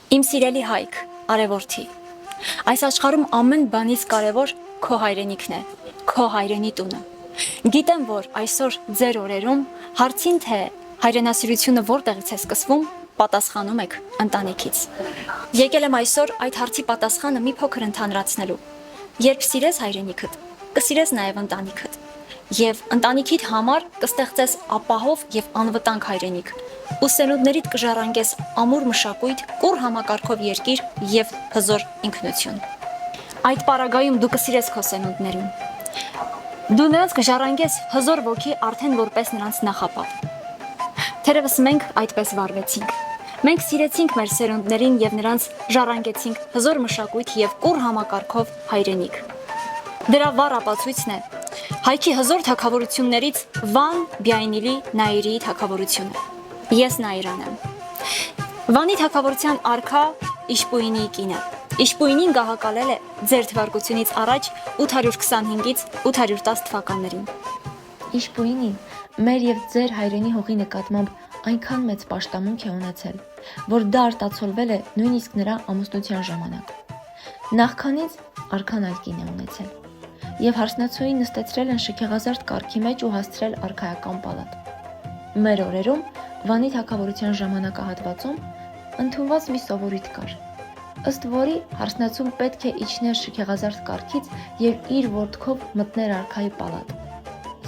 Իմ սիրելի Հայկ, արևորդի, այս աշխարհում ամեն բանից կարևոր քո հայրենիքն է, քո հայրենի տունը։ Գիտեմ, որ այսօր ձեր օրերում հարցին թե հայրենասիրությունը որտեղից է սկսվում, պատասխանում եք ընտանիքից։ Եկել եմ այսօր այդ հարցի պատասխանը մի փոքր ընդհանրացնելու։ Երբ սիրես հայրենիքդ, կսիրես նաև ընտանիքդ։ Եվ ընտանիքիդ համար կստեղծես ապահով եւ անվտանգ հայրենիք։ Ու սերունդներիդ կժառանգես ամուր մշակույթ, կուռ համակարգով երկիր եւ հզոր ինքնություն։ Այդ պարագայում դու կսիրես քո սերունդներին։ Դու նրանց կժառանգես հզոր ոգի արդեն որպես նրանց նախապատ։ Թերևս մենք այդպես վարվեցինք։ Մենք սիրեցինք մեր սերունդներին եւ նրանց ժառանգեցինք հզոր մշակույթ եւ կուռ համակարգով հայրենիք։ Դրա վառ ապացույցն է Հայքի հզոր թագավորություններից Վան Բիայնիլի Նայիրիի թագավորությունը։ Ես Նայիրան եմ։ Վանի թագավորության արքա Իշպույինիի կինը։ Իշպույինին գահակալել է ձեր թվարկությունից առաջ 825-ից 810 թվականներին։ Իշպույինին մեր եւ ձեր հայրենի հողի նկատմամբ այնքան մեծ պաշտամունք է ունեցել, որ դա արտացոլվել է նույնիսկ նրա ամուսնության ժամանակ։ Նախքանից արքան այլ կին է ունեցել եւ հարսնացուին նստեցրել են շքեղազարդ կարգի մեջ ու հասցրել արքայական պալատ։ Մեր օրերում Վանի թագավորության ժամանակահատվածում ընդունված մի սովորույթ կար, ըստ որի հարսնացուն պետք է իջներ շքեղազարդ կարգից եւ իր որդքով մտներ արքայի պալատ։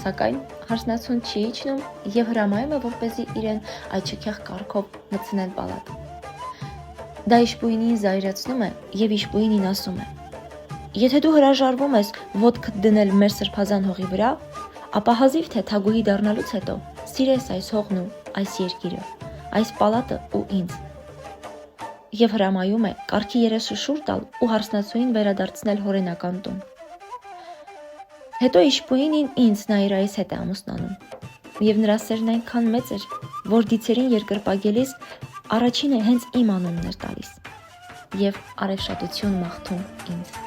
Սակայն հարսնացուն չի իջնում եւ հրամայում է, որպեսզի իրեն այդ շքեղ կարգով մտցնեն պալատ։ Դա Իշպույինին զայրացնում է եւ Իշպույինին ասում է. Եթե դու հրաժարվում ես ոտքդ դնել մեր սրբազան հողի վրա, ապա հազիվ թե թագուհի դառնալուց հետո սիրես այս հողն ու այս երկիրը, այս պալատը ու ինձ։ Եվ հրամայում է կարգի երեսը շուռ տալ ու հարսնացուին վերադարձնել հորենական տուն։ Հետո Իշպույինին ինձ Նայիրայից հետ է ամուսնանում։ Եվ նրա սերն այնքան մեծ էր, որ դիցերին երկրպագելիս առաջինը հենց իմ անունն էր տալիս։ Եվ արևշատություն մաղթում ինձ։